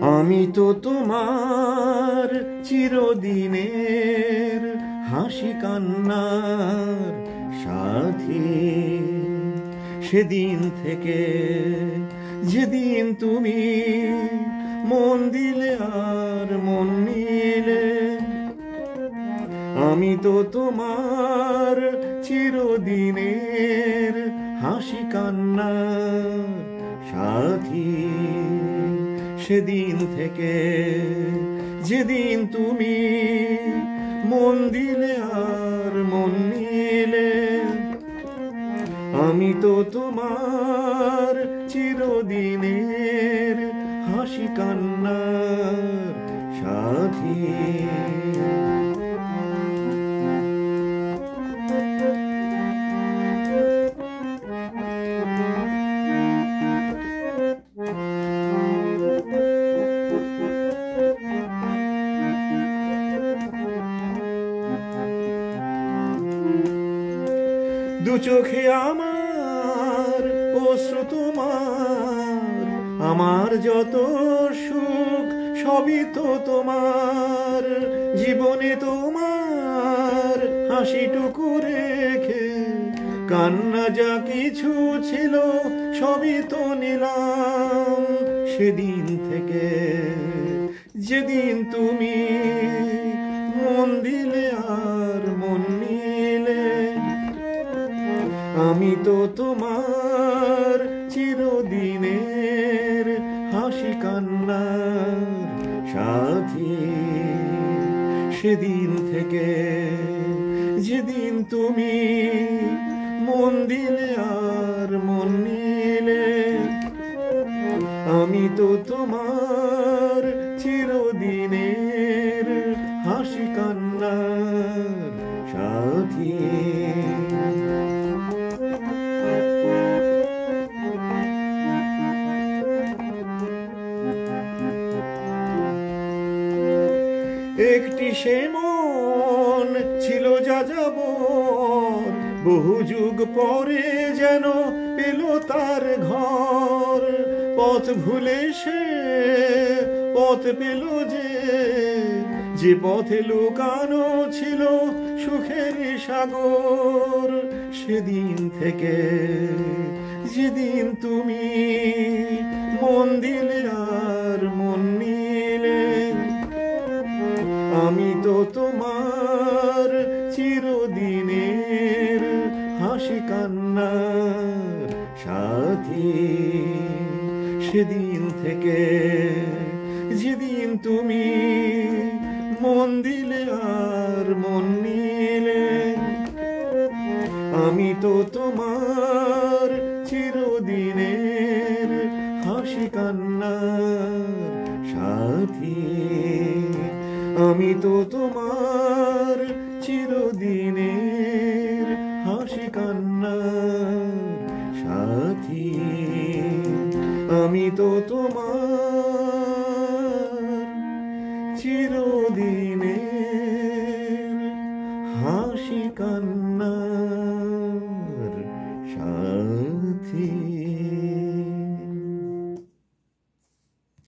আমি তো তোমার চিরদিনের হাসি কান্নার সাথী। সেদিন থেকে যেদিন তুমি মন দিলে আর মন নিলে, আমি তো তোমার চিরদিনের হাসি কান্নার সাথী। সেদিন থেকে যেদিন তুমি মন দিলে আর মন নিলে, আমি তো তোমার চিরদিনের হাসি কান্নার সাথী। দু চোখে আমার অশ্রু তোমার, আমার যত সুখ সবই তো তোমার। জীবনে তোমার হাসিটুকু রেখে কান্না যা কিছু ছিল সবই তো নিলাম। সেদিন থেকে যেদিন তুমি মন দিলে আর মন নিলে, আমি তো তোমার চিরদিনের হাসি কান্নার সাথী। সেদিন থেকে যেদিন তুমি মন দিলে আর মন নিলে, আমি তো তোমার চিরদিনের হাসি কান্নার সাথী। একটি সে মন ছিল যাযাবর, বহু যুগ পরে যেন পেল তার ঘর। পথ ভুলে সে পথ পেল যে পথে লুকানো ছিল সুখের সাগর। সেদিন থেকে যেদিন তুমি মন দিলে আর মন নিলে, আমি তো তোমার চিরদিনের হাসি কান্নার সাথী। সেদিন থেকে যেদিন তুমি মন দিলে আর মন নিলে, আমি তো তোমার চিরদিনের হাসি কান্নার সাথী। আমি তো তোমার চিরদিনের হাসি কান্নার সাথী। আমি তো তোমার চিরদিনের হাসি কান্নার